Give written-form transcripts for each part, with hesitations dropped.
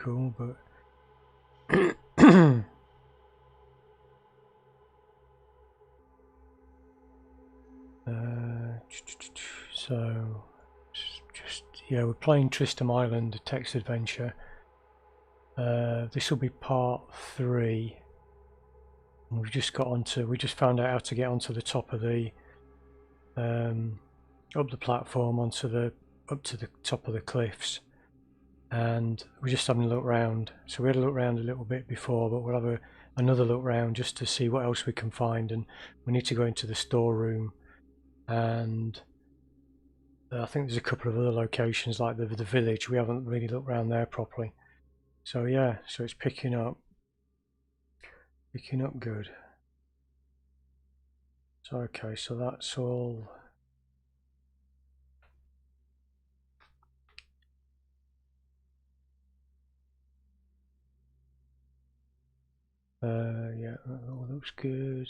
cool, but so just yeah, we're playing Tristam Island, a text adventure. This will be part 3. And we just found out how to get onto the top of the up the platform up to the top of the cliffs, and we're just having a look round. So we had a look round a little bit before, but we'll have another look round just to see what else we can find. And we need to go into the storeroom, and I think there's a couple of other locations like the village. We haven't really looked around there properly. So yeah, so it's picking up good. So okay, so that's all. Yeah, that all looks good.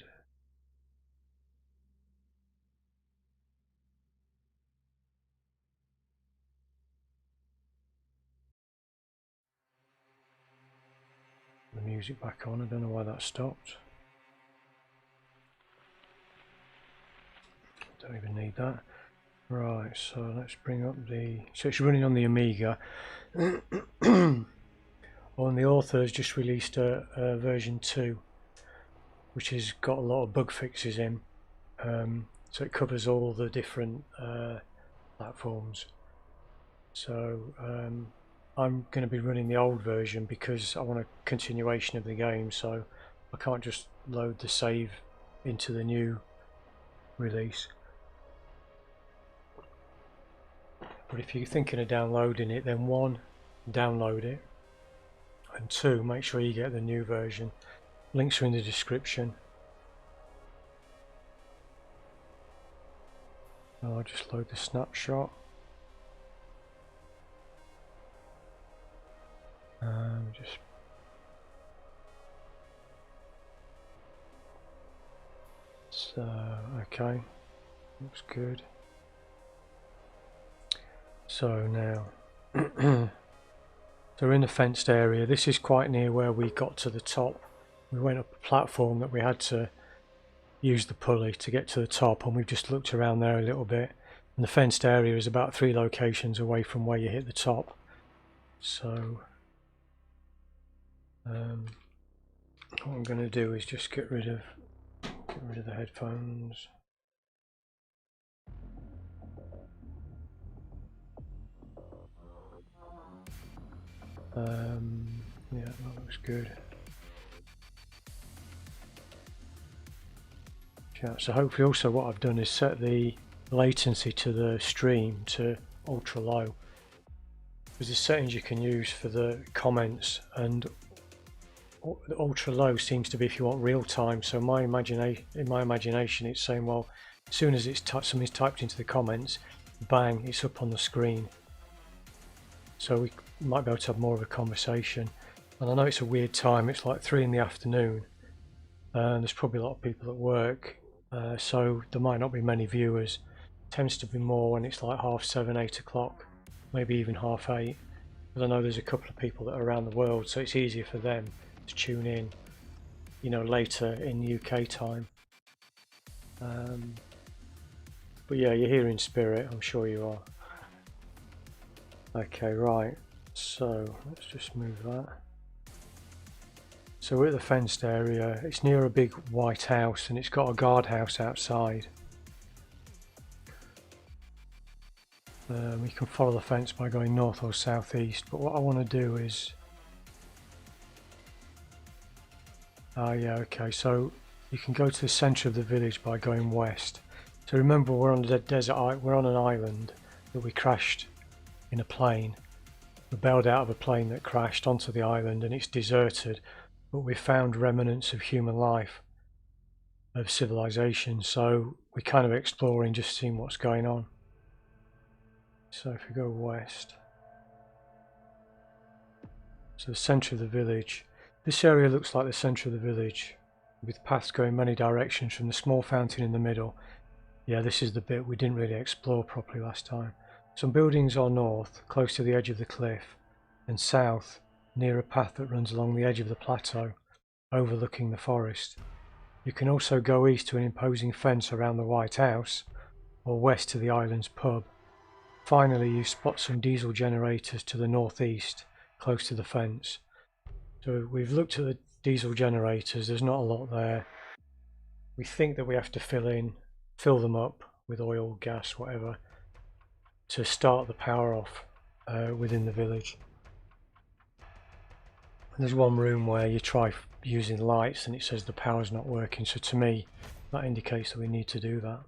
The music back on. I don't know why that stopped. Don't even need that. Right, so let's bring up so it's running on the Amiga. And the author has just released a version 2, which has got a lot of bug fixes in. So it covers all the different platforms. So I'm going to be running the old version because I want a continuation of the game, so I can't just load the save into the new release. But if you're thinking of downloading it, then 1, download it, and 2, make sure you get the new version. Links are in the description. I'll just load the snapshot. Okay, looks good. So now, so we're in the fenced area. This is quite near where we got to the top. We went up a platform that we had to use the pulley to get to the top, and we've just looked around there a little bit. And the fenced area is about 3 locations away from where you hit the top. So what I'm going to do is just get rid of the headphones. Yeah, that looks good. So hopefully also what I've done is set the latency to the stream to ultra low. There's settings you can use for the comments, and the ultra low seems to be if you want real time. So in my imagination it's saying, well, as soon as something's typed into the comments, bang, it's up on the screen. So we might be able to have more of a conversation. And I know it's a weird time, it's like 3 in the afternoon, and there's probably a lot of people at work, so there might not be many viewers. It tends to be more when it's like 7:30, 8 o'clock, maybe even 8:30. But I know there's a couple of people that are around the world, so it's easier for them to tune in, you know, later in UK time. But yeah, you're here in spirit, I'm sure you are. Okay, right, so let's just move that. So we're at the fenced area. It's near a big white house, and it's got a guardhouse outside. We can follow the fence by going north or southeast, but what I want to do is yeah, okay, so you can go to the centre of the village by going west. So remember, we're on the desert, we're on an island that we crashed in a plane. We bailed out of a plane that crashed onto the island, and it's deserted, but we found remnants of human life, of civilization, so we're kind of exploring, just seeing what's going on. So if we go west, so the centre of the village, this area looks like the centre of the village, with paths going many directions from the small fountain in the middle. Yeah, this is the bit we didn't really explore properly last time. Some buildings are north, close to the edge of the cliff, and south near a path that runs along the edge of the plateau, overlooking the forest. You can also go east to an imposing fence around the White House, or west to the island's pub. Finally, you spot some diesel generators to the northeast, close to the fence. So we've looked at the diesel generators, there's not a lot there. We think that we have to fill them up with oil, gas, whatever, to start the power off within the village. And there's one room where you try using lights and it says the power's not working, so to me that indicates that we need to do that.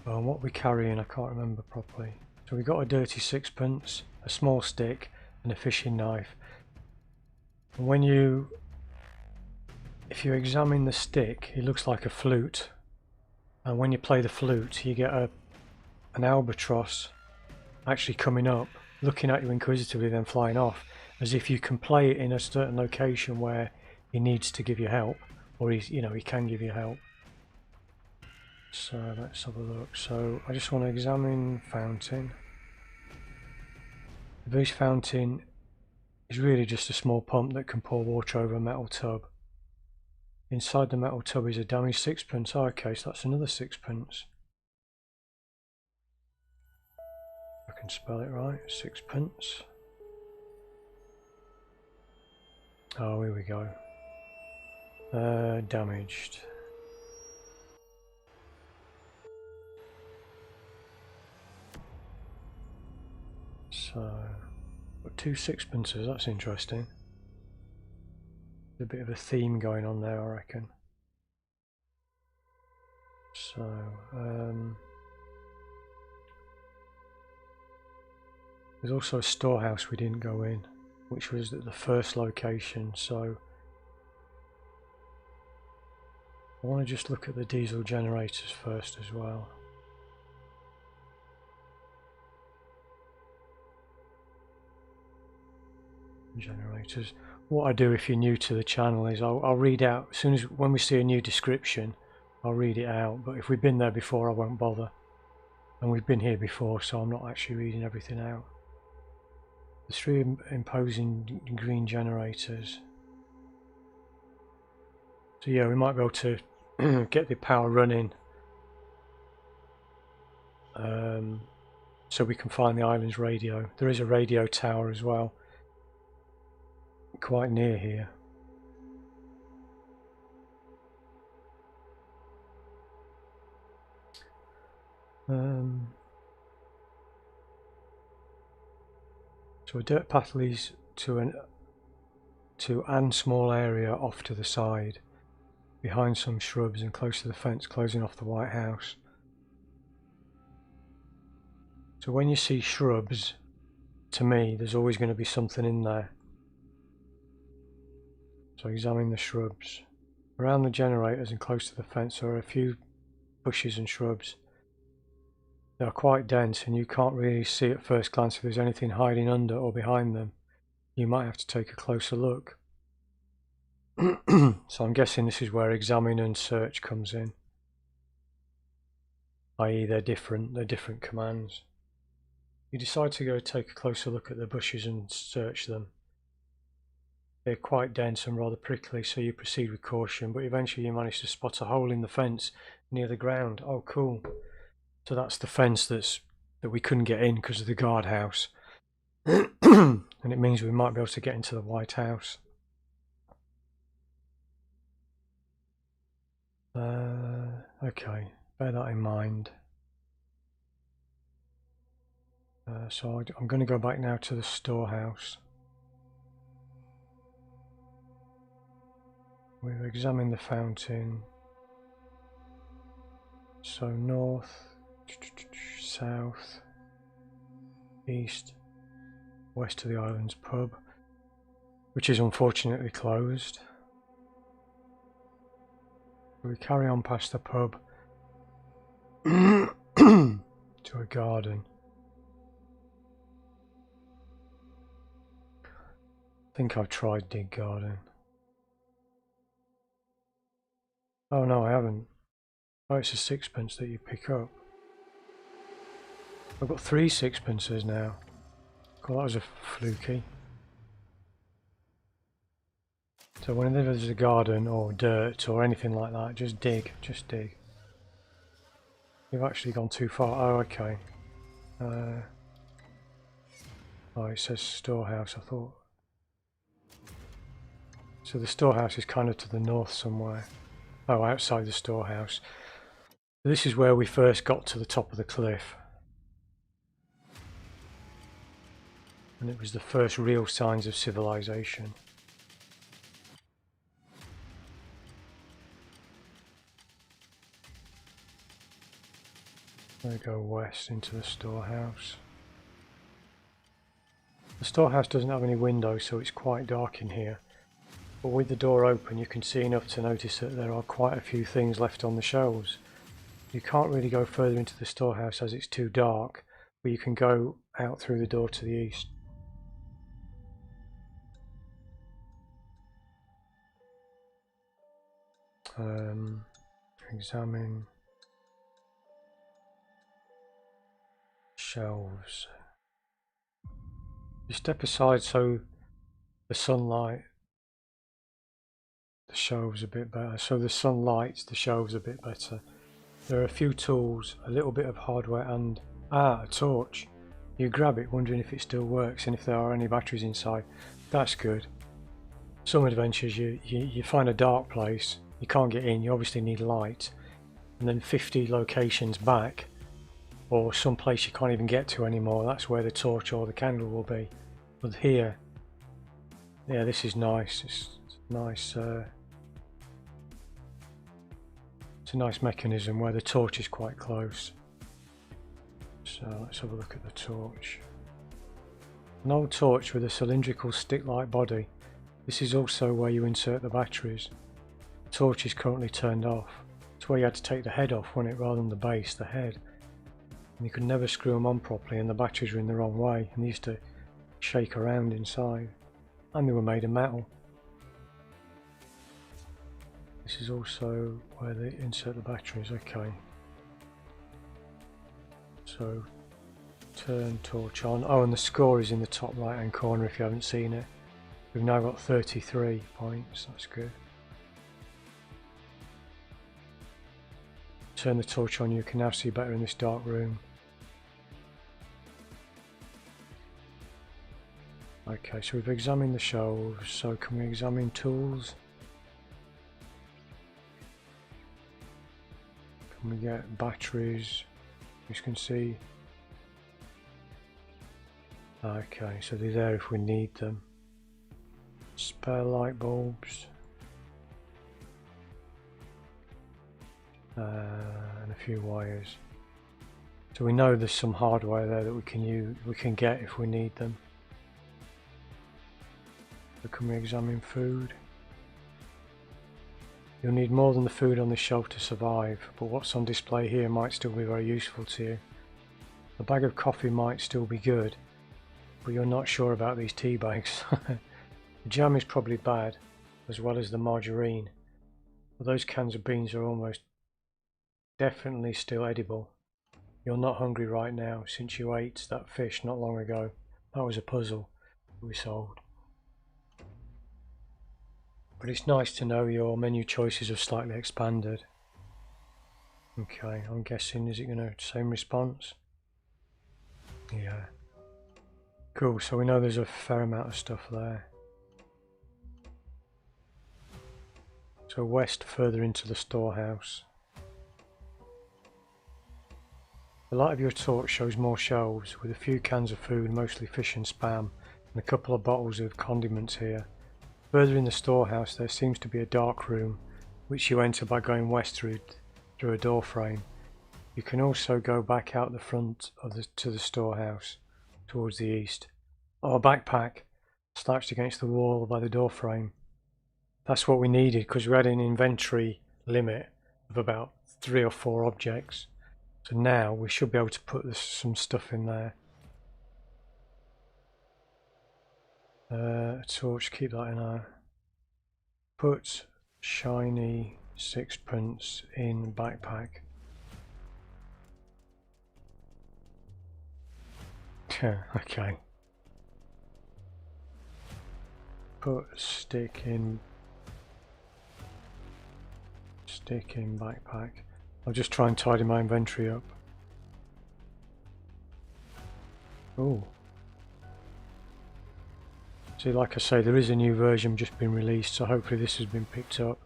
Well, what we're carrying I can't remember properly. So we got a dirty sixpence, a small stick and a fishing knife. And if you examine the stick, it looks like a flute, and when you play the flute you get an albatross actually coming up, looking at you inquisitively, then flying off, as if you can play it in a certain location where he needs to give you help, or he can give you help. So let's have a look. So I just want to examine fountain. This fountain is really just a small pump that can pour water over a metal tub. Inside the metal tub is a damaged sixpence. Oh, okay, so that's another sixpence. I can spell it right, sixpence. Oh, here we go. Damaged. So, got 2 sixpences, that's interesting. There's a bit of a theme going on there, I reckon. So, there's also a storehouse we didn't go in, which was at the first location, so I want to just look at the diesel generators first as well. Generators. What I do if you're new to the channel is I'll read out as soon as when we see a new description, I'll read it out, but if we've been there before I won't bother, and we've been here before, so I'm not actually reading everything out. There's 3 imposing green generators, so yeah, we might be able to get the power running so we can find the island's radio. There is a radio tower as well quite near here. So a dirt path leads to an small area off to the side, behind some shrubs and close to the fence closing off the White House. So when you see shrubs, to me there's always going to be something in there. So examine the shrubs. Around the generators and close to the fence there are a few bushes and shrubs. They are quite dense and you can't really see at first glance if there's anything hiding under or behind them. You might have to take a closer look. So I'm guessing this is where examine and search comes in. I.e. they're different commands. You decide to go take a closer look at the bushes and search them. They're quite dense and rather prickly, so you proceed with caution, but eventually you manage to spot a hole in the fence near the ground. Oh cool. So that's the fence that we couldn't get in because of the guardhouse. And it means we might be able to get into the White House. Okay, bear that in mind. So I'm going to go back now to the storehouse. We've examined the fountain. So north, south, east, west to the island's pub, which is unfortunately closed. We carry on past the pub to a garden. I think I've tried Dig Garden. Oh no, I haven't. Oh, it's a sixpence that you pick up. I've got 3 sixpences now. God, that was a fluky. So whenever there's a garden or dirt or anything like that, just dig, just dig. You've actually gone too far. Oh, okay. Oh, it says storehouse, I thought. So the storehouse is kind of to the north somewhere. Oh, outside the storehouse. This is where we first got to the top of the cliff. And it was the first real signs of civilization. We go west into the storehouse. The storehouse doesn't have any windows, so it's quite dark in here. But with the door open, you can see enough to notice that there are quite a few things left on the shelves. You can't really go further into the storehouse as it's too dark, but you can go out through the door to the east. Examine shelves. You step aside so the sunlight, the shelves a bit better. So the sun lights the shelves a bit better. There are a few tools, a little bit of hardware, and a torch. You grab it, wondering if it still works and if there are any batteries inside. That's good. Some adventures you find a dark place, you can't get in, you obviously need light, and then 50 locations back, or some place you can't even get to anymore, that's where the torch or the candle will be. But here, yeah, this is nice. It's nice. It's a nice mechanism where the torch is quite close. So let's have a look at the torch. An old torch with a cylindrical stick-like body. This is also where you insert the batteries. The torch is currently turned off. It's where you had to take the head off, wasn't it, rather than the base, the head. And you could never screw them on properly, and the batteries were in the wrong way, and they used to shake around inside. And they were made of metal. This is also where they insert the batteries. Okay. So turn torch on. Oh, and the score is in the top right hand corner if you haven't seen it. We've now got 33 points. That's good. Turn the torch on. You can now see better in this dark room. Okay, so we've examined the shelves. So can we examine tools? Can we get batteries? As you can see. Okay, so they're there if we need them. Spare light bulbs. And a few wires. So we know there's some hardware there that we can get if we need them. So can we examine food? You'll need more than the food on the shelf to survive, but what's on display here might still be very useful to you. A bag of coffee might still be good, but you're not sure about these tea bags. The jam is probably bad, as well as the margarine, but those cans of beans are almost definitely still edible. You're not hungry right now, since you ate that fish not long ago. That was a puzzle we solved. But it's nice to know your menu choices have slightly expanded. Okay, I'm guessing, is it going to same response? Yeah. Cool, so we know there's a fair amount of stuff there. So west, further into the storehouse. The light of your torch shows more shelves, with a few cans of food, mostly fish and spam, and a couple of bottles of condiments here. Further in the storehouse there seems to be a dark room, which you enter by going west through a door frame. You can also go back out the front of to the storehouse, towards the east. Oh, a backpack, slouched against the wall by the door frame. That's what we needed, because we had an inventory limit of about 3 or 4 objects. So now we should be able to put some stuff in there. Torch, keep that in there. Put shiny sixpence in backpack. Okay. Put stick in backpack. I'll just try and tidy my inventory up. Oh. See, like I say, there is a new version just been released, so hopefully this has been picked up.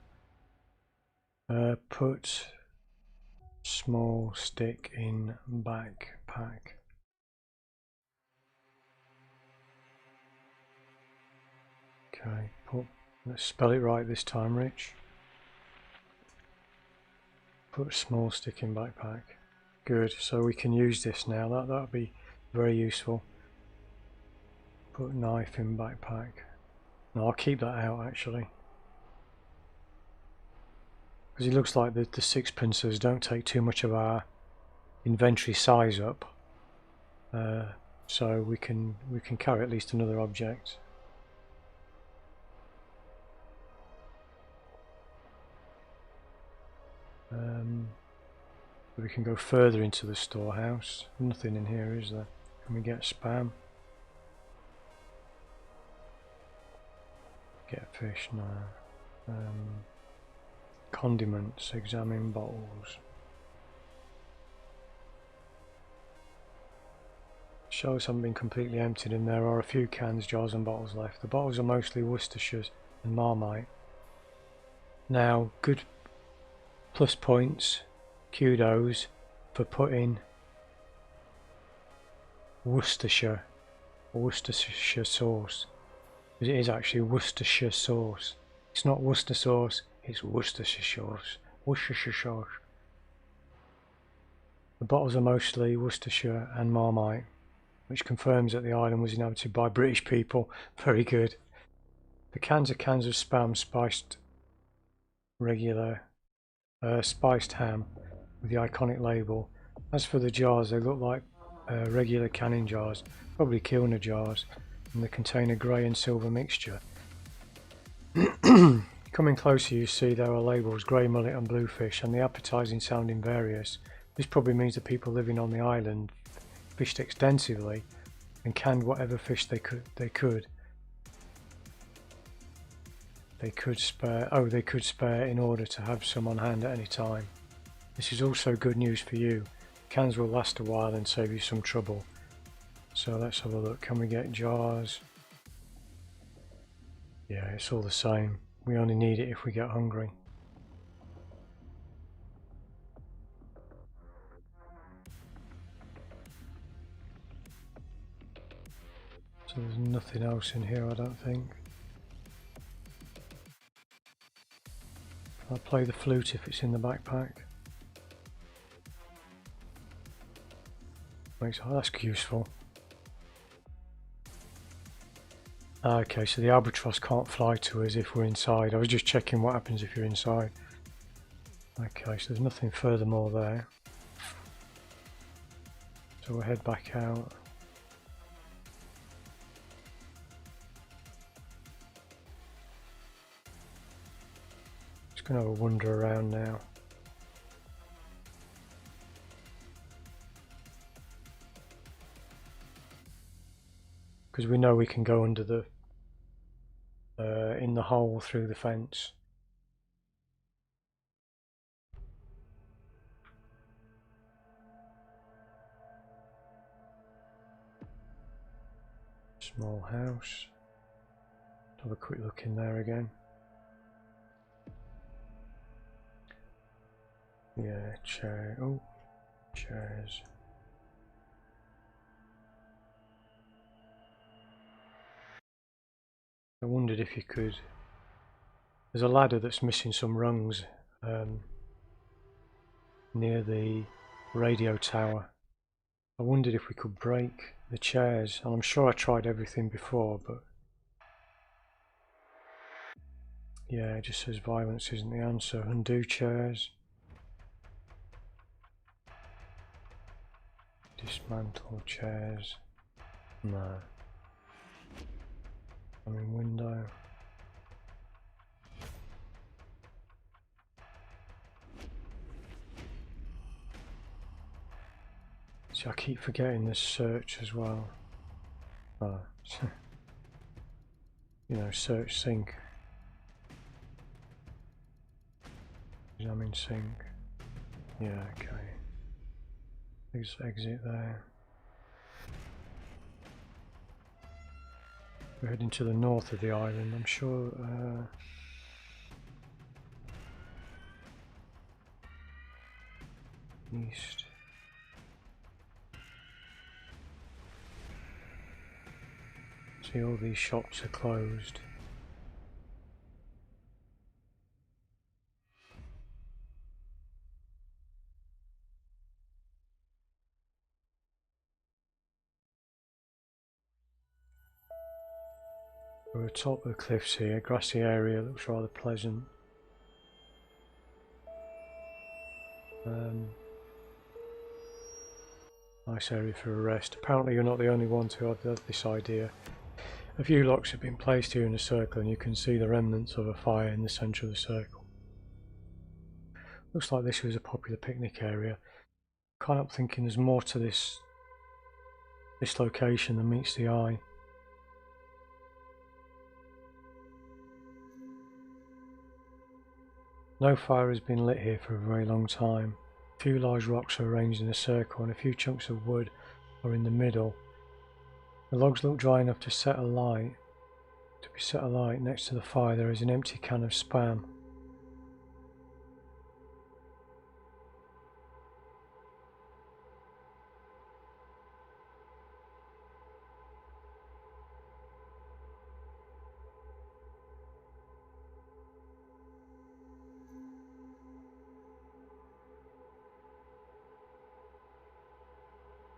Put small stick in backpack. Okay, let's spell it right this time, Rich. Put small stick in backpack. Good, so we can use this now. That'll be very useful. Put knife in backpack. No, I'll keep that out actually. Because it looks like the sixpences don't take too much of our inventory size up. So we can carry at least another object. We can go further into the storehouse. Nothing in here, is there? Can we get spam? Get fish? No. Condiments. Examine bottles. Shelves haven't been completely emptied and there are a few cans, jars and bottles left. The bottles are mostly Worcestershire and Marmite. Now, good plus points, kudos, for putting Worcestershire sauce. It is actually Worcestershire sauce. It's not Worcester sauce, it's Worcestershire sauce. Worcestershire sauce. The bottles are mostly Worcestershire and Marmite, which confirms that the island was inhabited by British people. Very good. The cans are cans of Spam spiced regular spiced ham with the iconic label. As for the jars, they look like regular canning jars, probably Kilner jars, and they contain a grey and silver mixture. Coming closer, you see there are labels grey mullet and bluefish, and the appetising sounding various. This probably means that people living on the island fished extensively and canned whatever fish they could. They could spare in order to have some on hand at any time. This is also good news for you. Cans will last a while and save you some trouble. So let's have a look. Can we get jars? Yeah, it's all the same. We only need it if we get hungry. So there's nothing else in here, I don't think. I'll play the flute if it's in the backpack. Oh, that's useful. Okay, so the albatross can't fly to us if we're inside. I was just checking what happens if you're inside. Okay, so there's nothing furthermore there. So we'll head back out. Just going to have a wander around now. Because we know we can go under the in the hole through the fence. Small house. Have a quick look in there again. Yeah, chair. Oh, chairs. I wondered if you could. There's a ladder that's missing some rungs near the radio tower. I wondered if we could break the chairs, and I'm sure I tried everything before, but yeah, it just says violence isn't the answer. Undo chairs. Dismantle chairs. No. I'm in window. See, I keep forgetting this search as well. Oh, you know, search sync. Examine sync. Yeah, okay. Let's exit there. We're heading to the north of the island, I'm sure. East. See, all these shops are closed. We're atop the cliffs here, grassy area, looks rather pleasant. Nice area for a rest. Apparently you're not the only one to have had this idea. A few locks have been placed here in a circle and you can see the remnants of a fire in the centre of the circle. Looks like this was a popular picnic area. Can't help thinking there's more to this location than meets the eye. No fire has been lit here for a very long time. A few large rocks are arranged in a circle and a few chunks of wood are in the middle. The logs look dry enough to set alight. To be set alight, next to the fire there is an empty can of Spam.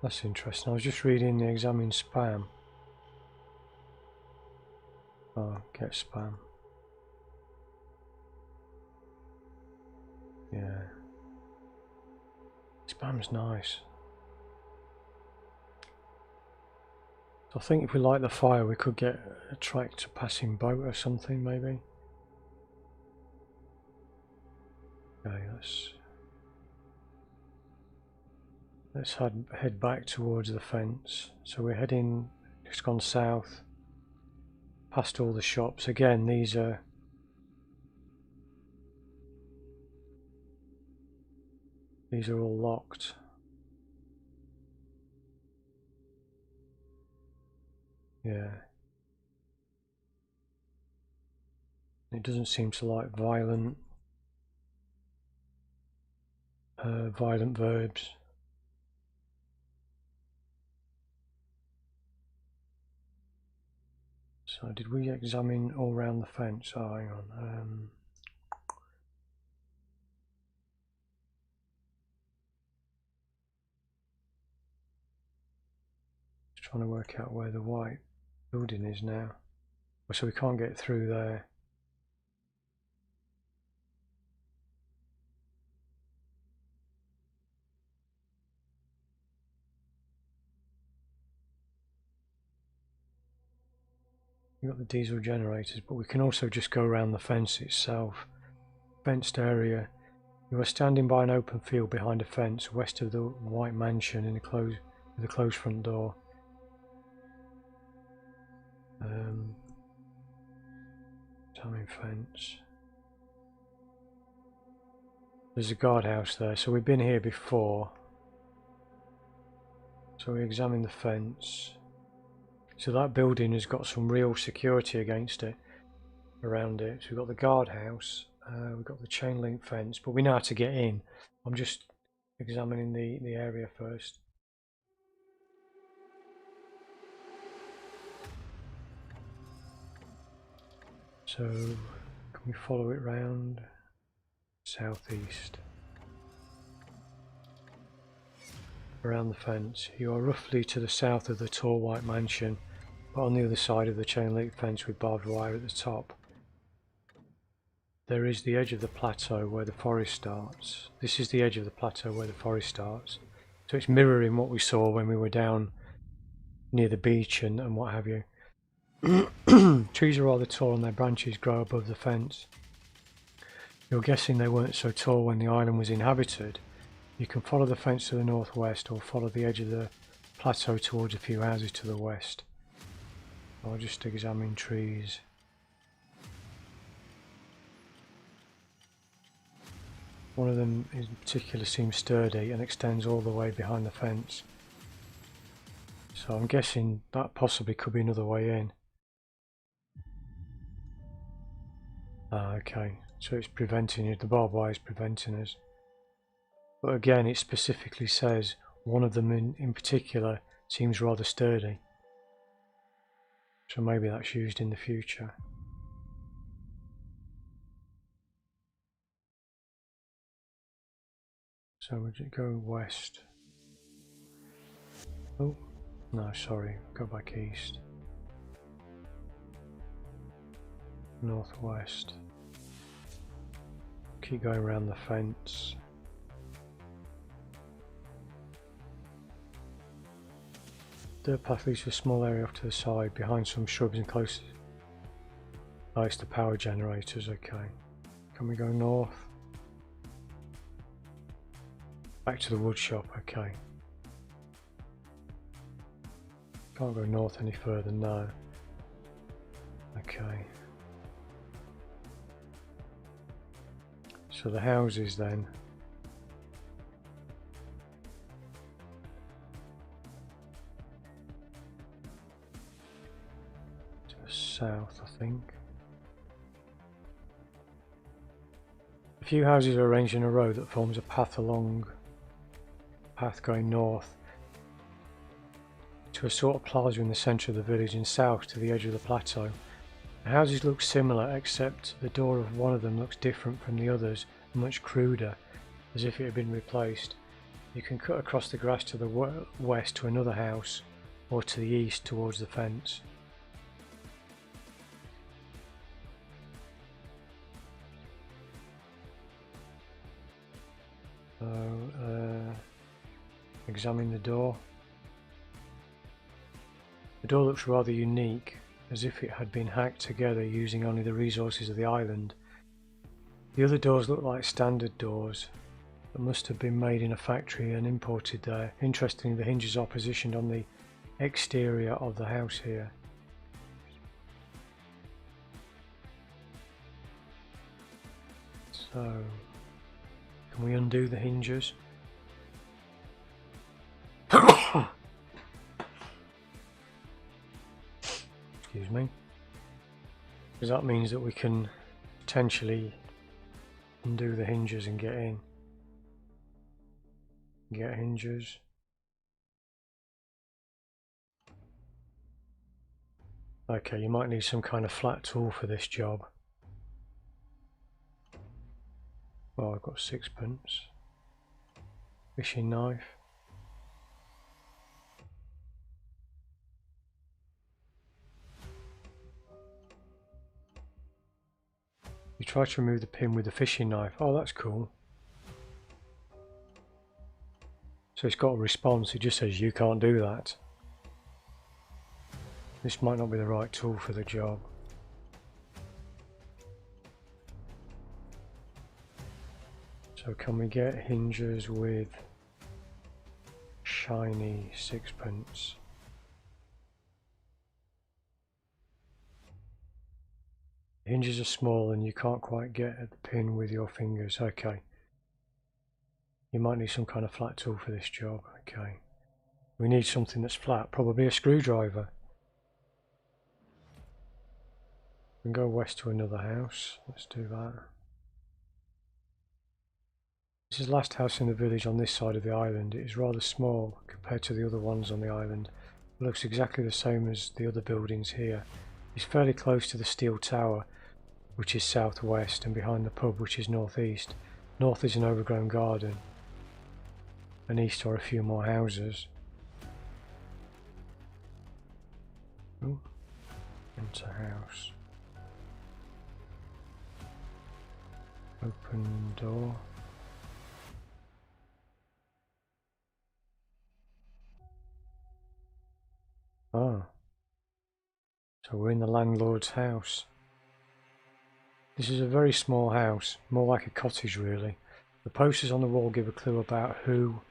That's interesting. I was just reading the examine Spam. Oh, get Spam. Yeah. Spam's nice. So I think if we light the fire we could get attract a passing boat or something maybe. Okay, let's head back towards the fence. So we're heading, just gone south, past all the shops. Again, these are all locked. Yeah. It doesn't seem to like violent verbs. So did we examine all round the fence? Oh, hang on. Just trying to work out where the white building is now. So we can't get through there. We've got the diesel generators, but we can also just go around the fence itself. Fenced area. You are standing by an open field behind a fence west of the white mansion with a closed front door. Time fence. There's a guardhouse there, so we've been here before. So we examine the fence. So that building has got some real security against it, around it. So we've got the guardhouse, we've got the chain link fence, but we know how to get in. I'm just examining the area first. So can we follow it round? Southeast. Around the fence. You are roughly to the south of the tall white mansion, but on the other side of the chain link fence with barbed wire at the top. There is the edge of the plateau where the forest starts. This is the edge of the plateau where the forest starts. So it's mirroring what we saw when we were down near the beach and what have you. Trees are rather tall and their branches grow above the fence. You're guessing they weren't so tall when the island was inhabited. You can follow the fence to the northwest or follow the edge of the plateau towards a few houses to the west. I'll just examine trees. One of them in particular seems sturdy and extends all the way behind the fence. So I'm guessing that possibly could be another way in. Ah, okay, so it's preventing you, the barbed wire is preventing us. But again, it specifically says one of them in particular seems rather sturdy. So maybe that's used in the future. So would it go west? Oh, no, sorry, go back east. Northwest. Keep going around the fence. Dirt path leads to a small area off to the side, behind some shrubs and close. Oh, it's the power generators, okay. Can we go north? Back to the wood shop, okay. Can't go north any further, no. Okay. So the houses then. To the south, I think. A few houses are arranged in a row that forms a path going north to a sort of plaza in the centre of the village and south to the edge of the plateau. The houses look similar, except the door of one of them looks different from the others, much cruder, as if it had been replaced. You can cut across the grass to the west to another house, or to the east towards the fence. Examine the door. The door looks rather unique, as if it had been hacked together using only the resources of the island. The other doors look like standard doors that must have been made in a factory and imported there. Interestingly, the hinges are positioned on the exterior of the house here. So, can we undo the hinges? Excuse me. Because that means that we can potentially undo the hinges and get in. Get hinges. Okay, you might need some kind of flat tool for this job. Oh, I've got sixpence. Fishing knife. You try to remove the pin with the fishing knife. Oh, that's cool. So it's got a response. It just says you can't do that. This might not be the right tool for the job. So can we get hinges with shiny sixpence? The hinges are small and you can't quite get at the pin with your fingers. Okay. You might need some kind of flat tool for this job. Okay. We need something that's flat, probably a screwdriver. We can go west to another house. Let's do that. This is the last house in the village on this side of the island. It is rather small compared to the other ones on the island. It looks exactly the same as the other buildings here. It's fairly close to the steel tower, which is southwest, and behind the pub, which is northeast. North is an overgrown garden, and east are a few more houses. Ooh, into house. Open door. Ah, so we're in the landlord's house. This is a very small house, more like a cottage really. The posters on the wall give a clue about who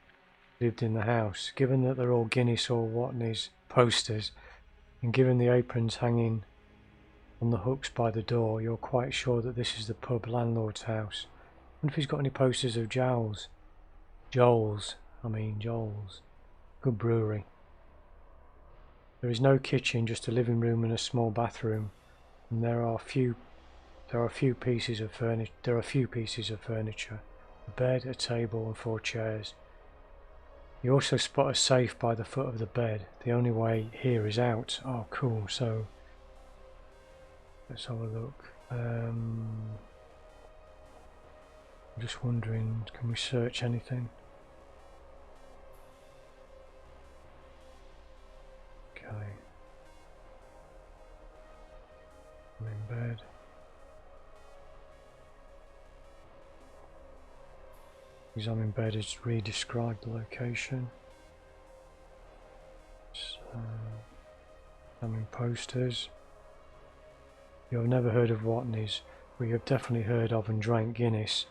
lived in the house. Given that they're all Guinness or Watney's posters, And given the aprons hanging on the hooks by the door, you're quite sure that this is the pub landlord's house. I wonder if he's got any posters of Joel's. Joel's. Good brewery. There is no kitchen, just a living room and a small bathroom. And there are a few pieces of furniture. A bed, a table and 4 chairs. You also spot a safe by the foot of the bed. The only way here is out. Oh cool, so let's have a look. I'm just wondering, can we search anything? Okay. I'm in bed. Examine bed has re-described the location. So, examine posters. You have never heard of Watney's, but you have definitely heard of and drank Guinness.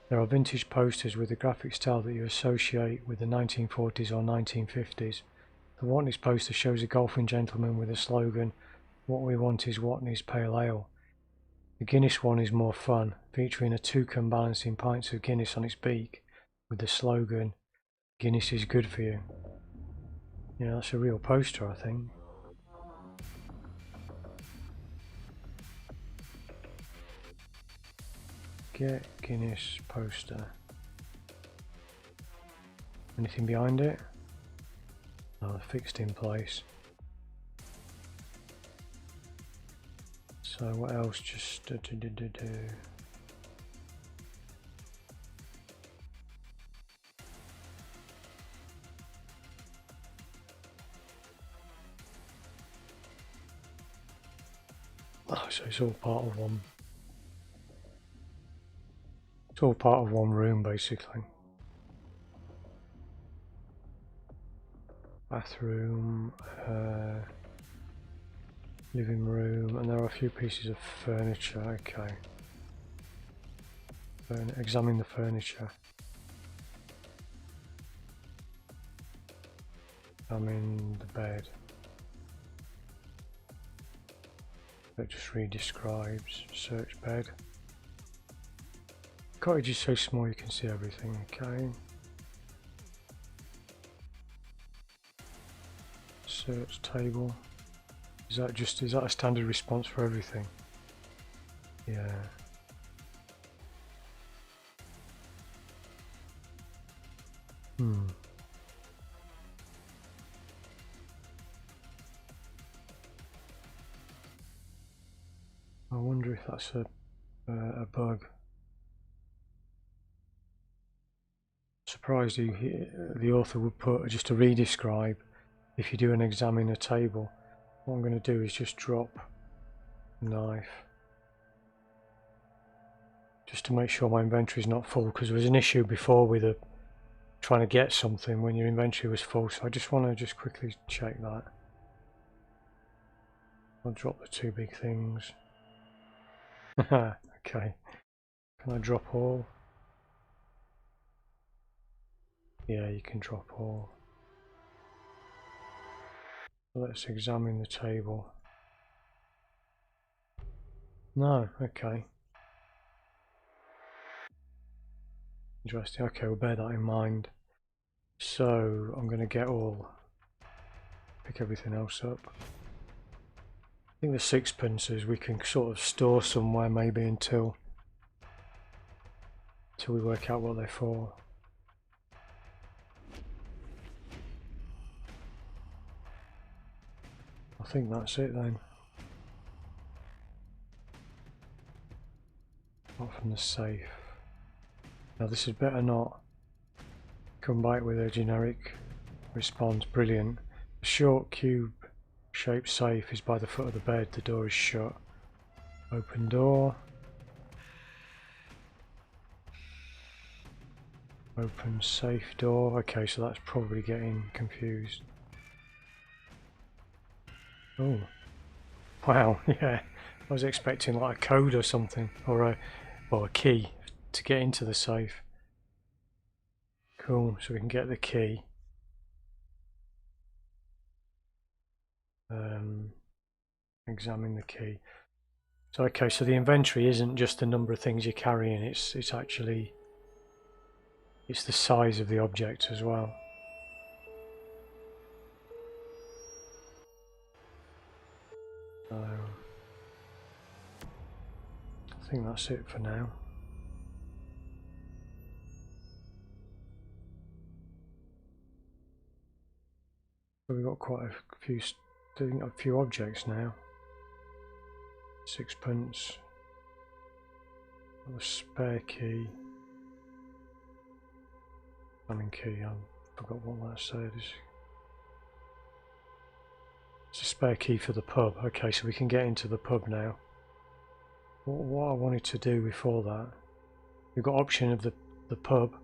There are vintage posters with the graphic style that you associate with the 1940s or 1950s. The Watney's poster shows a golfing gentleman with the slogan, "What we want is Watney's Pale Ale." The Guinness one is more fun, featuring a toucan balancing pints of Guinness on its beak, with the slogan, "Guinness is good for you." Yeah, that's a real poster, I think. Get Guinness poster. Anything behind it? Oh, fixed in place. So what else? Just oh, so it's all part of one. It's all part of one room, basically. Bathroom, living room, and there are a few pieces of furniture. Okay. Examine the furniture. Examine the bed. That just re-describes. Search bed. Cottage is so small you can see everything. Okay. Search table. Is that a standard response for everything? Yeah. I wonder if that's a bug. Surprised the author would put just a re-describe if you do an examine a table. What I'm going to do is just drop knife just to make sure my inventory is not full, because there was an issue before with trying to get something when your inventory was full, so I just want to just quickly check that. I'll drop the 2 big things. Okay, can I drop all? Yeah, you can drop all. Let's examine the table. No, okay. Interesting. Okay, we'll bear that in mind. So I'm going to pick everything else up. I think the sixpences we can sort of store somewhere maybe until we work out what they're for. I think that's it then. Apart from the safe. Now this is better not come back with a generic response. Brilliant. The short cube shaped safe is by the foot of the bed. The door is shut. Open door. Open safe door. Okay, so that's probably getting confused. Oh. Wow, yeah. I was expecting like a code or something, or a key to get into the safe. Cool, so we can get the key. examine the key. So okay, so the inventory isn't just the number of things you're carrying, it's actually the size of the object as well. So I think that's it for now. So we've got quite a few objects now. Sixpence, a spare key, key, I forgot what that said. It's a spare key for the pub. Okay, so we can get into the pub now. What I wanted to do before that, we've got option of the pub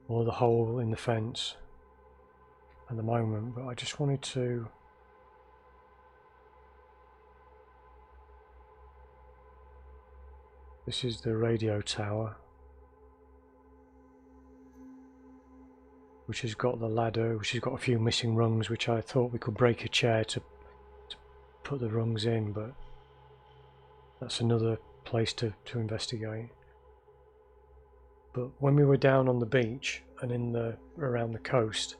or the hole in the fence at the moment, but I just wanted to this is the radio tower, which has got the ladder, which has got a few missing rungs, which I thought we could break a chair to put the rungs in, but that's another place to investigate. But when we were down on the beach and around the coast,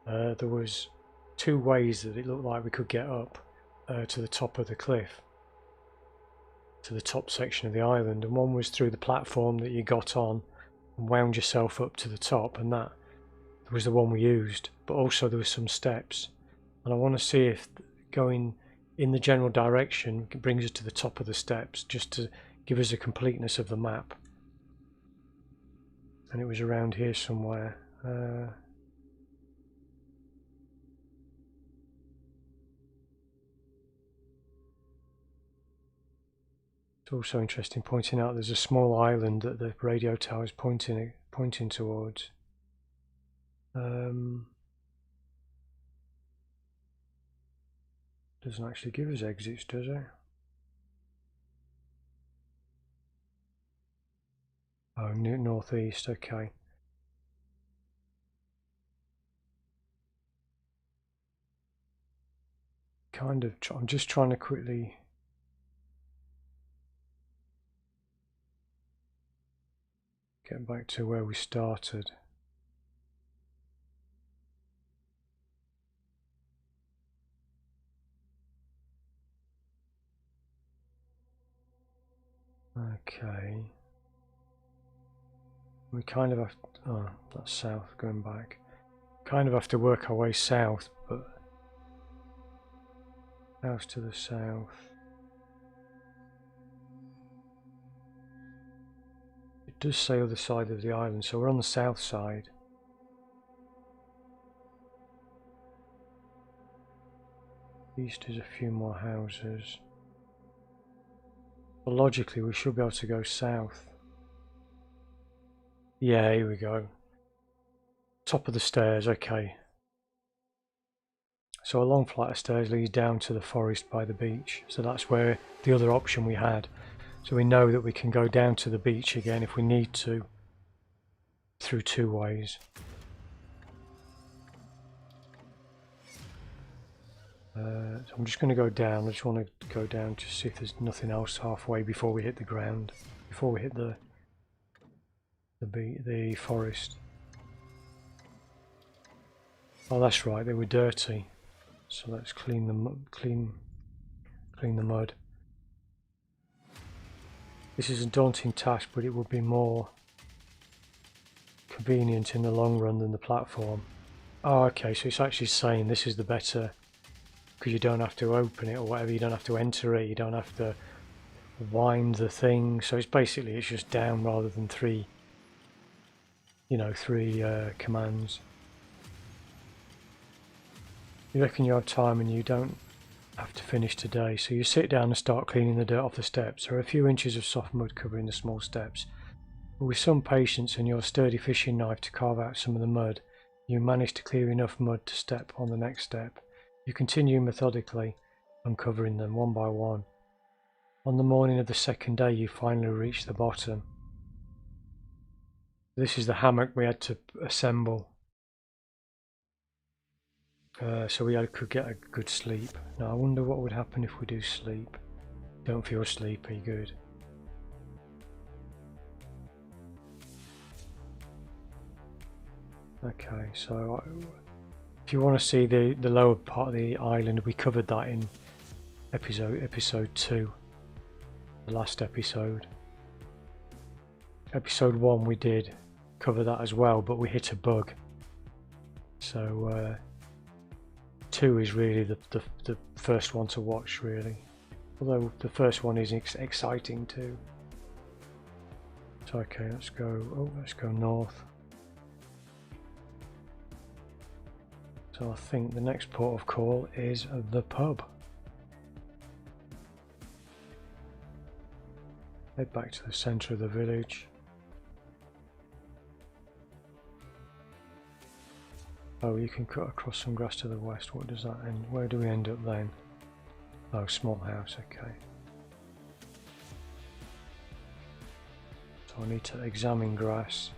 there was two ways that it looked like we could get up to the top of the cliff, to the top section of the island, and one was through the platform that you got on and wound yourself up to the top, and that was the one we used. But also there were some steps, and I want to see if going in the general direction brings us to the top of the steps, just to give us a completeness of the map. And it was around here somewhere. It's also interesting pointing out there's a small island that the radio tower is pointing towards. Doesn't actually give us exits, does it? Oh, northeast, okay. I'm just trying to quickly get back to where we started. Okay. We kind of have to, oh, that's south, going back. Kind of have to work our way south, but house to the south. It does say other side of the island, so we're on the south side. East is a few more houses. But logically we should be able to go south. Yeah, here we go. Top of the stairs, okay. So a long flight of stairs leads down to the forest by the beach. So that's where the other option we had. So we know that we can go down to the beach again if we need to, through two ways. So I'm just going to go down. I just want to go down to see if there's nothing else halfway before we hit the ground, before we hit the forest. Oh, that's right, they were dirty. So let's clean them, clean the mud. This is a daunting task, but it would be more convenient in the long run than the platform. Oh, okay, so it's actually saying this is the better, because you don't have to open it or whatever, you don't have to enter it, you don't have to wind the thing. So it's basically, it's just down rather than three commands. You reckon you have time and you don't have to finish today, so you sit down and start cleaning the dirt off the steps. There are a few inches of soft mud covering the small steps, but with some patience and your sturdy fishing knife to carve out some of the mud, you manage to clear enough mud to step on the next step. You continue methodically, uncovering them one by one. On the morning of the second day you finally reach the bottom. This is the hammock we had to assemble. so we could get a good sleep. Now I wonder what would happen if we do sleep. Don't feel sleepy, good. Okay, so if you want to see the lower part of the island, we covered that in episode 2, the last episode. Episode 1 we did cover that as well, but we hit a bug. So 2 is really the first one to watch, really. Although the first one is exciting too. So okay, let's go north. So I think the next port of call is the pub. Head back to the centre of the village. Oh, you can cut across some grass to the west. What does that end? Where do we end up then? Oh, small house, okay. So I need to examine grass.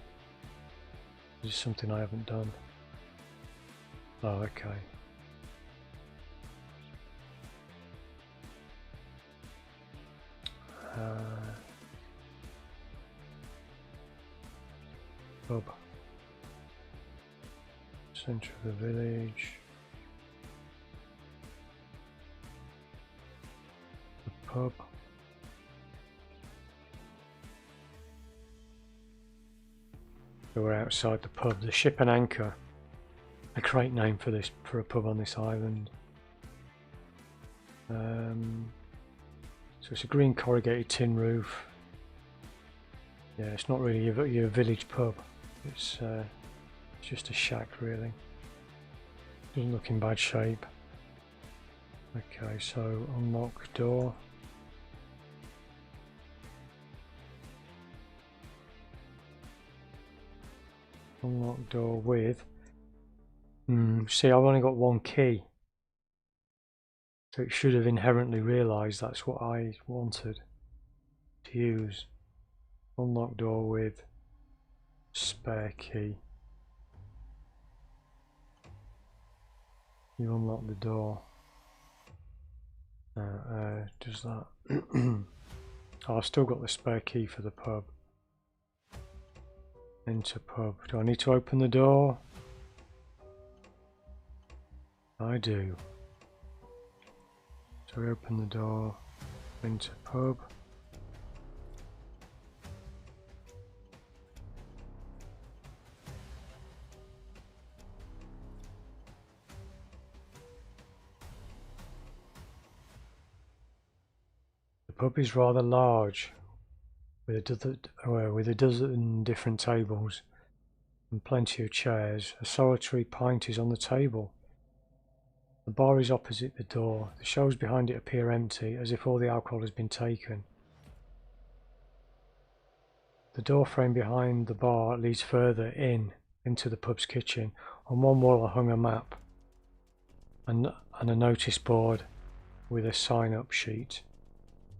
This is something I haven't done. Oh, okay. Pub. Centre of the village. The pub. So we're outside the pub. The Ship and Anchor. A great name for a pub on this island. So it's a green corrugated tin roof. Yeah, it's not really your village pub. It's just a shack, really. Doesn't look in bad shape. Okay, so unlock door. Unlock door with. See, I've only got one key. So it should have inherently realised that's what I wanted to use. Unlock door with spare key. You unlock the door. Does that? Oh, I've still got the spare key for the pub. Enter pub. Do I need to open the door? I do. So we open the door. Enter pub. The pub is rather large, with a dozen different tables and plenty of chairs. A solitary pint is on the table. The bar is opposite the door. The shelves behind it appear empty, as if all the alcohol has been taken. The door frame behind the bar leads further into the pub's kitchen. On one wall I hung a map and a notice board with a sign-up sheet.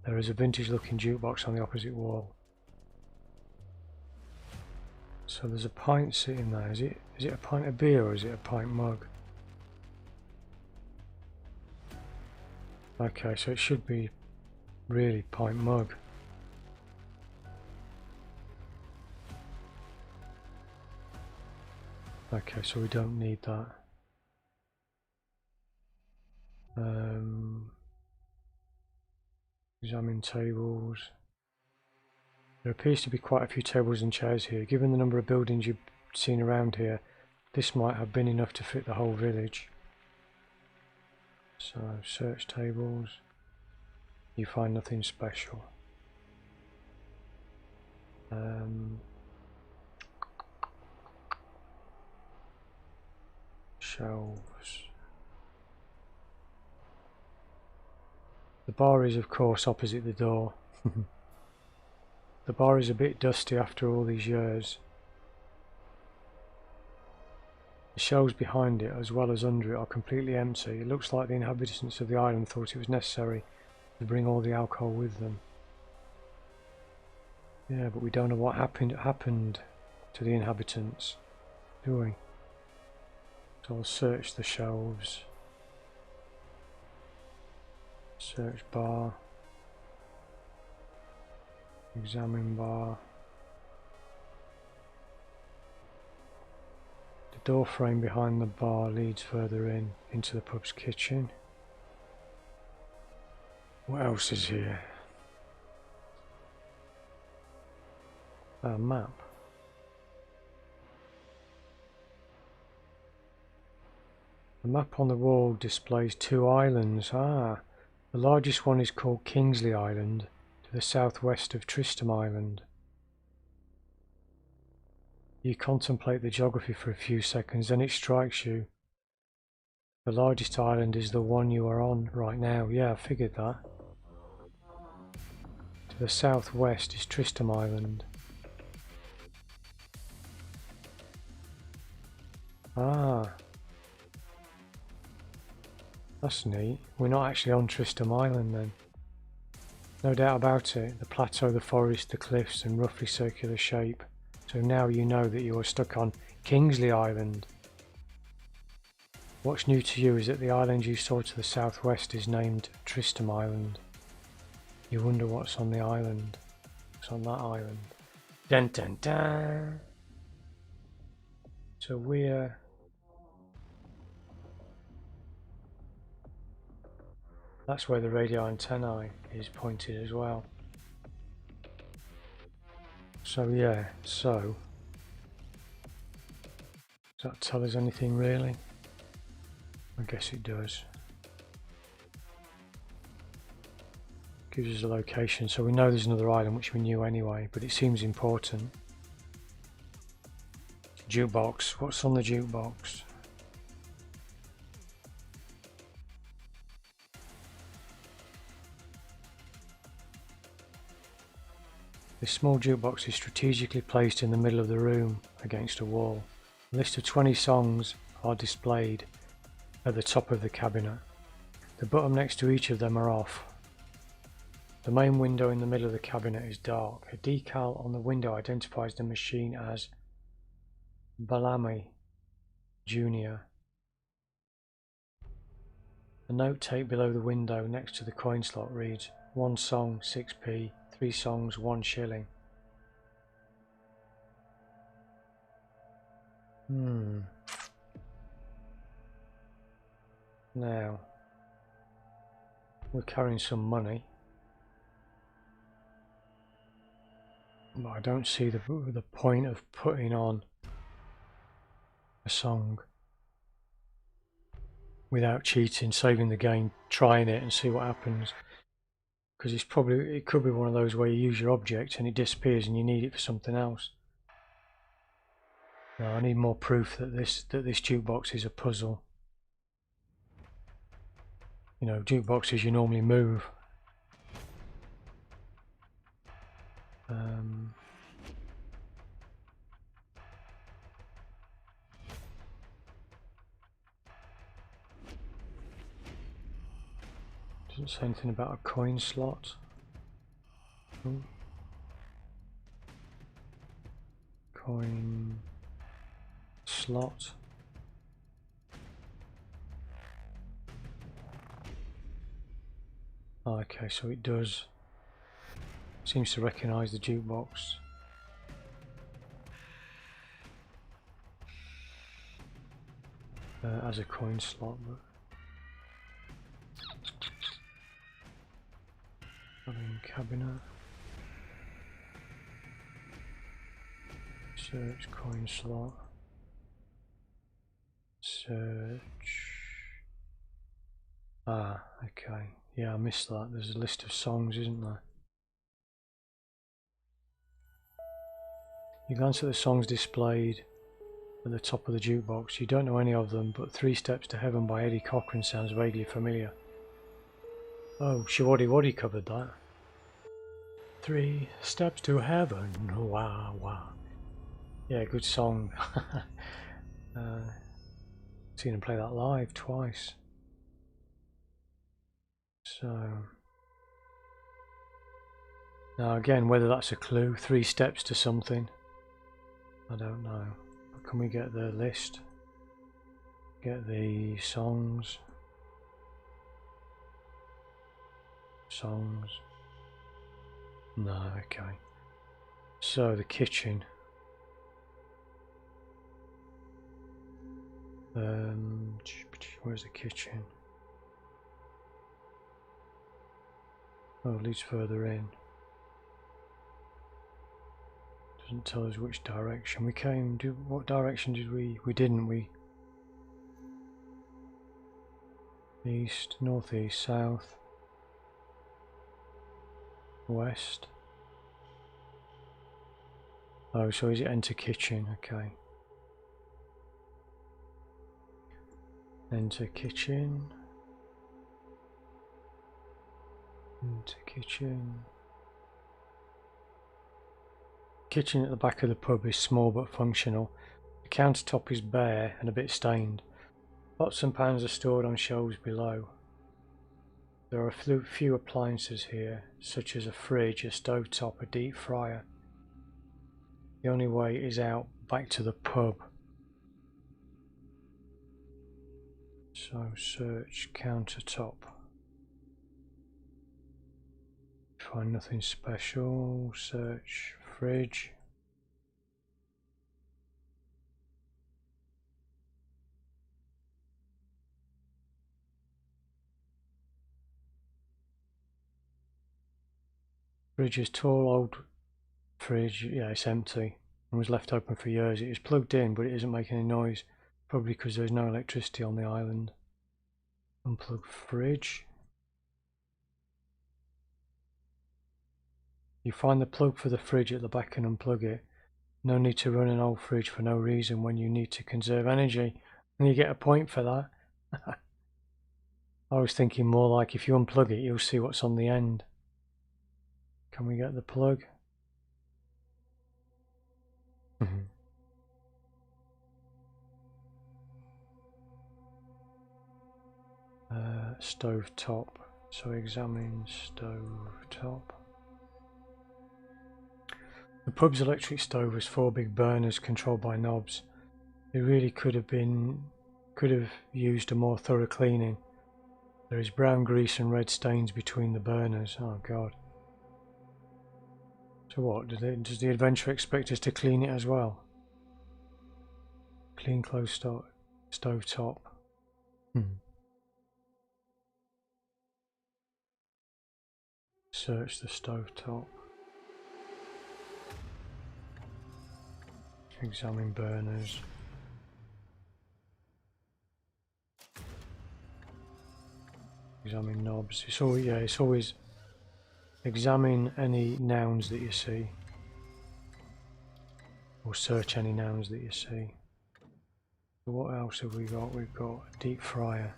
There is a vintage-looking jukebox on the opposite wall. So there's a pint sitting there. Is it a pint of beer or is it a pint mug? Okay, so it should be really pint mug. Okay, so we don't need that. Examine tables. There appears to be quite a few tables and chairs here. Given the number of buildings you've seen around here, this might have been enough to fit the whole village. So, search tables. You find nothing special. Shelves. The bar is, of course, opposite the door. The bar is a bit dusty after all these years. The shelves behind it, as well as under it, are completely empty. It looks like the inhabitants of the island thought it was necessary to bring all the alcohol with them. Yeah, but we don't know what happened to the inhabitants, do we? So I'll search the shelves. Search bar. Examine bar. The door frame behind the bar leads further into the pub's kitchen. What else is here? A map. The map on the wall displays 2 islands. The largest one is called Kingsley Island, to the southwest of Tristam Island. You contemplate the geography for a few seconds, then it strikes you. The largest island is the one you are on right now. Yeah, I figured that. To the southwest is Tristam Island. That's neat. We're not actually on Tristam Island then. No doubt about it. The plateau, the forest, the cliffs, and roughly circular shape. So now you know that you are stuck on Kingsley Island. What's new to you is that the island you saw to the southwest is named Tristam Island. You wonder what's on the island. What's on that island? Dun dun dun! So we're... That's where the radio antennae is pointed as well. So yeah, so... Does that tell us anything really? I guess it does. Gives us a location, so we know there's another island which we knew anyway, but it seems important. Jukebox, what's on the jukebox? This small jukebox is strategically placed in the middle of the room against a wall. A list of 20 songs are displayed at the top of the cabinet. The button next to each of them are off. The main window in the middle of the cabinet is dark. A decal on the window identifies the machine as Bellamy Jr. The note tape below the window next to the coin slot reads 1 song 6p, 3 songs 1 shilling. Now we're carrying some money, but I don't see the point of putting on a song without cheating, saving the game, trying it and see what happens, because it could be one of those where you use your object and it disappears and you need it for something else. Now I need more proof that this jukebox is a puzzle. You know, jukeboxes you normally move. Doesn't say anything about a coin slot. Ooh. Coin slot. Oh, okay, so it does. Seems to recognise the jukebox. As a coin slot, but cabinet. Search coin slot. Search. Ah, okay. Yeah, I missed that. There's a list of songs, isn't there? You glance at the songs displayed at the top of the jukebox. You don't know any of them, but 3 Steps to Heaven by Eddie Cochran sounds vaguely familiar. Oh, Shawaddy Waddy covered that. 3 Steps to Heaven, wow, wow. Yeah, good song. Seen him play that live twice. So now again, whether that's a clue, 3 steps to something, I don't know. But can we get the list? Get the songs. Songs. No, okay. So the kitchen. Where's the kitchen? Oh, it leads further in. Doesn't tell us which direction we came. What direction did we? We didn't. We east, northeast, south, west. Oh, so is it enter kitchen? Okay. Enter kitchen. Enter kitchen. Kitchen at the back of the pub is small but functional. The countertop is bare and a bit stained. Pots and pans are stored on shelves below. There are a few appliances here, such as a fridge, a stovetop, a deep fryer. The only way is out back to the pub. So search countertop. Find nothing special. Search fridge. Fridge is tall old fridge. Yeah, it's empty and was left open for years. It is plugged in, but it isn't making any noise. Probably because there's no electricity on the island. Unplug fridge. You find the plug for the fridge at the back and unplug it. No need to run an old fridge for no reason when you need to conserve energy. And you get a point for that. I was thinking more like if you unplug it, you'll see what's on the end. Can we get the plug? Stove top. So examine stove top. The pub's electric stove has 4 big burners controlled by knobs. It really could have used a more thorough cleaning. There is brown grease and red stains between the burners. Oh god. So what, does the adventurer expect us to clean it as well? Clean close stove top. Search the stove top. Examine burners. Examine knobs. It's always examine any nouns that you see. Or search any nouns that you see. So what else have we got? We've got a deep fryer.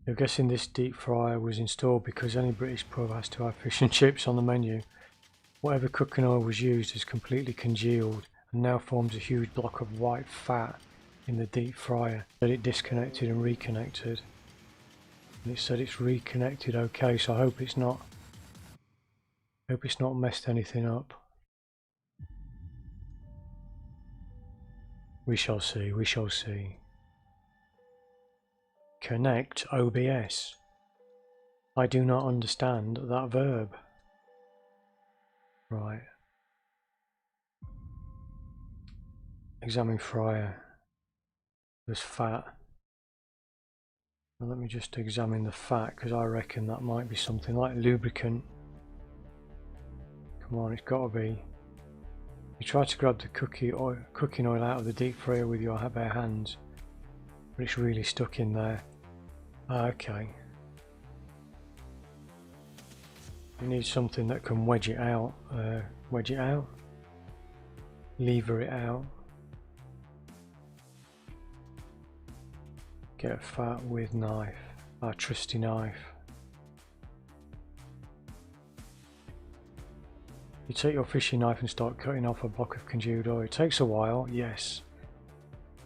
You're guessing this deep fryer was installed because any British pub has to have fish and chips on the menu. Whatever cooking oil was used is completely congealed and now forms a huge block of white fat in the deep fryer. But it disconnected and reconnected. And it said it's reconnected okay, so I hope it's not messed anything up. We shall see, we shall see. Connect OBS. I do not understand that verb. Right. Examine fryer. There's fat. Well, let me just examine the fat because I reckon that might be something like lubricant. Come on, it's got to be. You try to grab the cooking oil out of the deep fryer with your bare hands, but it's really stuck in there. Okay. You need something that can wedge it out. Lever it out. Get fat with knife. Our trusty knife. You take your fishing knife and start cutting off a block of congealed oil. It takes a while, yes.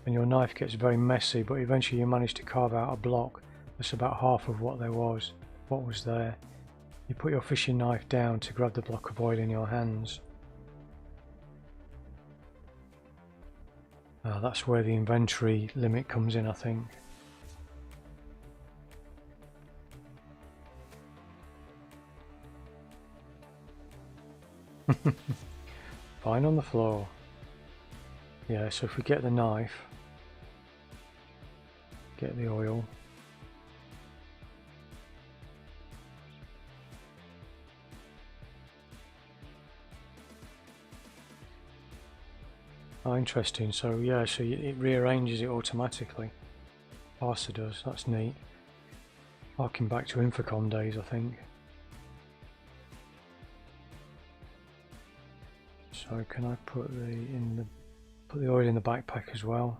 And your knife gets very messy, but eventually you manage to carve out a block that's about half of what was there. You put your fishing knife down to grab the block of oil in your hands. That's where the inventory limit comes in, I think. Fine on the floor. Yeah, so if we get the knife, get the oil. Oh, interesting. So yeah, so it rearranges it automatically. Parser does. That's neat. Harking back to Infocom days, I think. So can I put the oil in the backpack as well?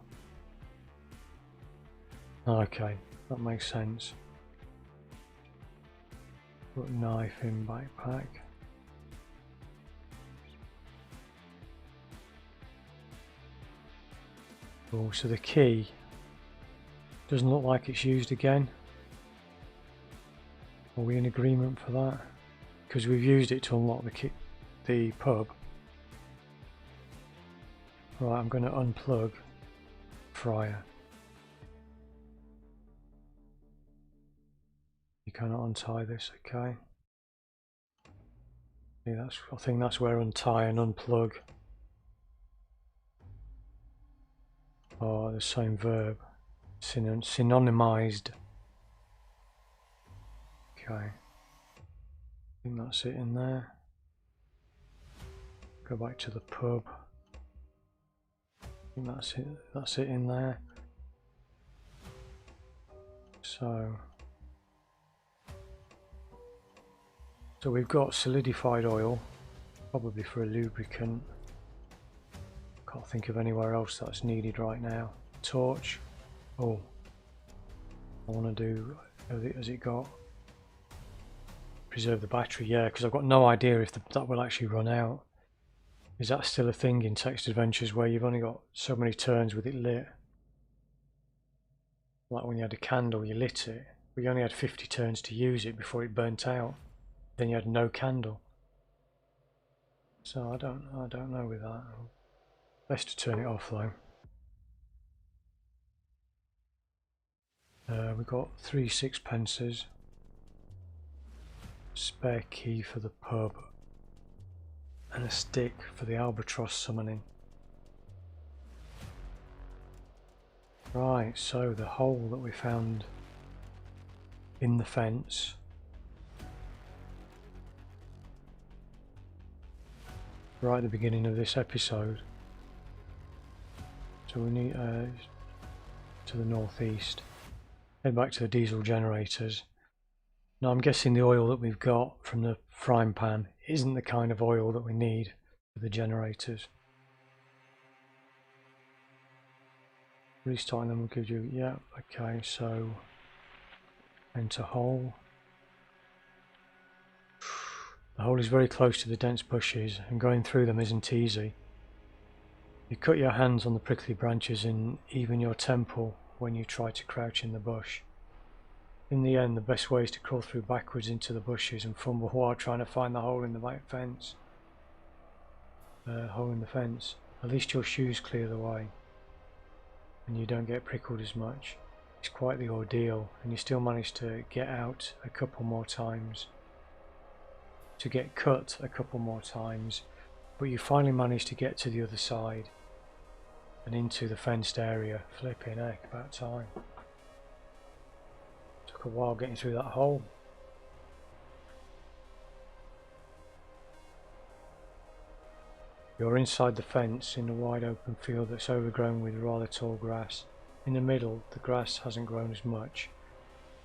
Okay, that makes sense. Put knife in backpack. Oh, so the key doesn't look like it's used again. Are we in agreement for that? Because we've used it to unlock the pub. Right, I'm going to unplug fryer. You cannot untie this, okay? Yeah, I think that's where untie and unplug are the same verb, synonymized. Okay, I think that's it in there. Go back to the pub. I think that's it in there. So we've got solidified oil, probably for a lubricant. Can't think of anywhere else that's needed right now. Torch. Oh, I want to do, has it got preserve the battery? Yeah, because I've got no idea if that will actually run out. Is that still a thing in Text Adventures where you've only got so many turns with it lit? Like when you had a candle, you lit it, but you only had 50 turns to use it before it burnt out. Then you had no candle. So I don't know with that. Best to turn it off though. We've got 3 sixpences. Spare key for the pub. And a stick for the albatross summoning. Right, so the hole that we found in the fence. Right at the beginning of this episode. So we need to the northeast. Head back to the diesel generators. Now I'm guessing the oil that we've got from the frying pan isn't the kind of oil that we need for the generators. Restarting them will give you, yeah, okay, so enter hole. The hole is very close to the dense bushes and going through them isn't easy. You cut your hands on the prickly branches and even your temple when you try to crouch in the bush. In the end, the best way is to crawl through backwards into the bushes and fumble while trying to find the hole in the back fence. Hole in the fence. At least your shoes clear the way and you don't get prickled as much. It's quite the ordeal, and you still manage to get out a couple more times. To get cut a couple more times, but you finally manage to get to the other side and into the fenced area. Flipping heck, about time. Took a while getting through that hole. You're inside the fence in a wide open field that's overgrown with rather tall grass. In the middle, the grass hasn't grown as much,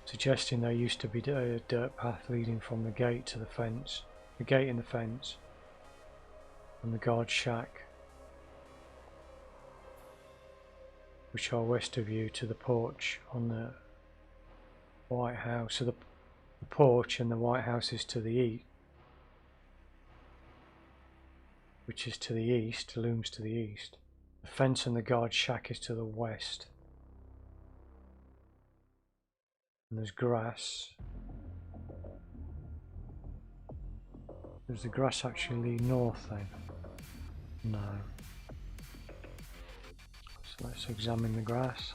suggesting there used to be a dirt path leading from the gate to the fence, the gate in the fence, and the guard shack, which are west of you, to the porch on the White House. So the porch and the White House is to the east, which is to the east, looms to the east. The fence and the guard shack is to the west. And there's grass. Does the grass actually lead north then? No. So let's examine the grass.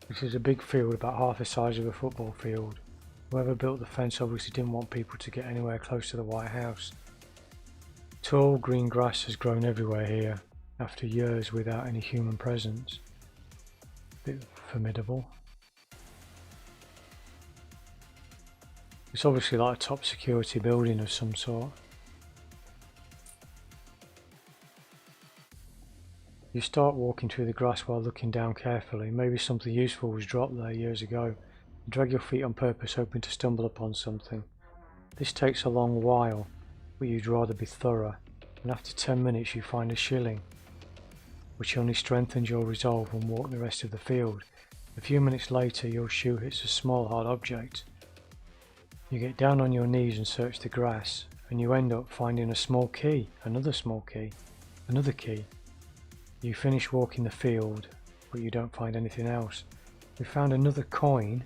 This is a big field, about half the size of a football field. Whoever built the fence obviously didn't want people to get anywhere close to the White House. Tall green grass has grown everywhere here, after years without any human presence. Bit formidable. It's obviously like a top security building of some sort. You start walking through the grass while looking down carefully. Maybe something useful was dropped there years ago. You drag your feet on purpose, hoping to stumble upon something. This takes a long while, but you'd rather be thorough, and after 10 minutes you find a shilling, which only strengthens your resolve and walk the rest of the field. A few minutes later your shoe hits a small hard object. You get down on your knees and search the grass, and you end up finding a small key, another small key, another key. You finish walking the field, but you don't find anything else. We found another coin.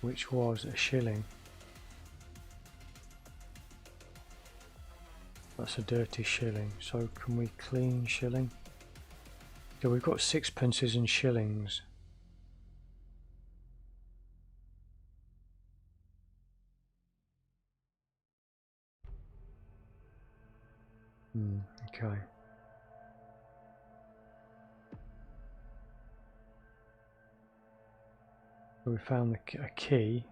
Which was a shilling. That's a dirty shilling. So can we clean shilling? So we've got sixpences and shillings. Okay. So we found a key.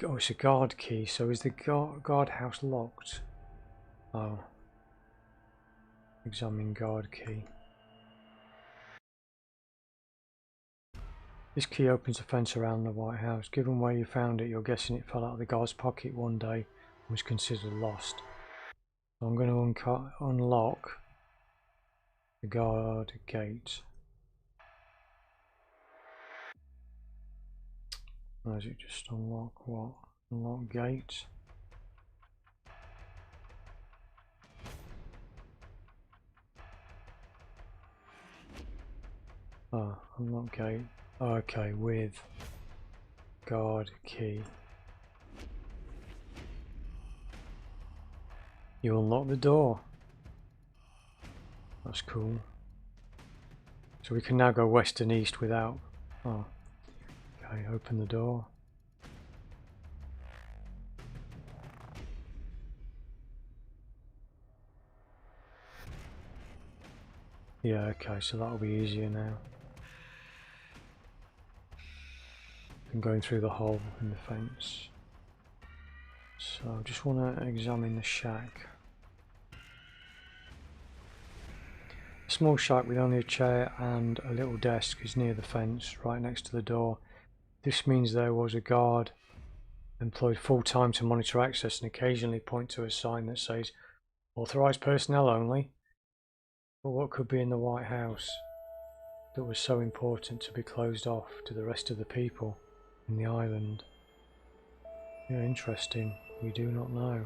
Oh, it's a guard key. So is the guardhouse locked? Oh. Examine guard key. This key opens the fence around the White House. Given where you found it, you're guessing it fell out of the guard's pocket one day and was considered lost. So I'm going to unlock the guard gate. Or is it just unlock what? Unlock gate. Oh, unlock gate. Okay, with guard key. You unlock the door. That's cool. So we can now go west and east without... Oh. Okay, open the door. Yeah, okay, so that'll be easier now. And going through the hole in the fence. So I just want to examine the shack. A small shack with only a chair and a little desk is near the fence, right next to the door. This means there was a guard employed full-time to monitor access and occasionally point to a sign that says authorized personnel only. But what could be in the White House that was so important to be closed off to the rest of the people in the island? Yeah, interesting. We do not know.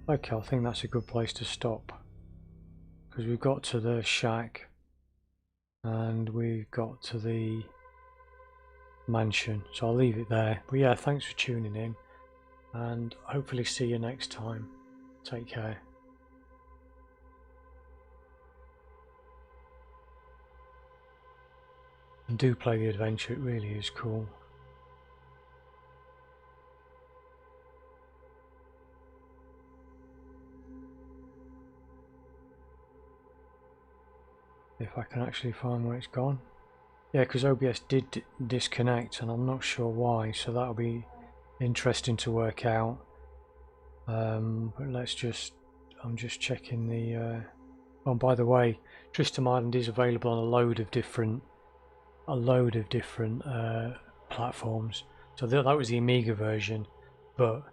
Okay, I think that's a good place to stop, because we've got to the shack and we've got to the mansion, so I'll leave it there. But yeah, thanks for tuning in and hopefully see you next time. Take care. And do play the adventure, it really is cool. If I can actually find where it's gone. Yeah, because OBS did disconnect and I'm not sure why, so that'll be interesting to work out. But let's just, I'm just checking the, oh, by the way, Tristam Island is available on a load of different platforms. So that was the Amiga version, but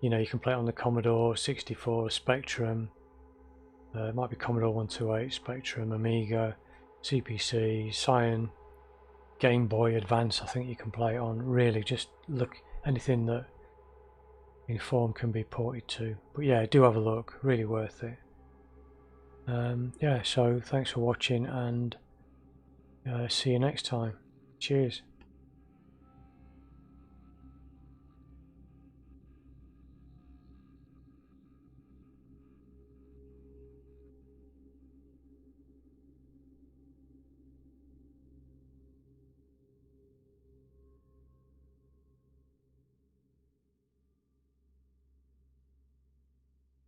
you know, you can play it on the Commodore 64, Spectrum, it might be Commodore 128, Spectrum, Amiga, CPC, Cyan, Game Boy Advance. I think you can play it on. Really, just look, anything that Inform can be ported to. But yeah, do have a look, really worth it. Yeah, so thanks for watching, and see you next time. Cheers.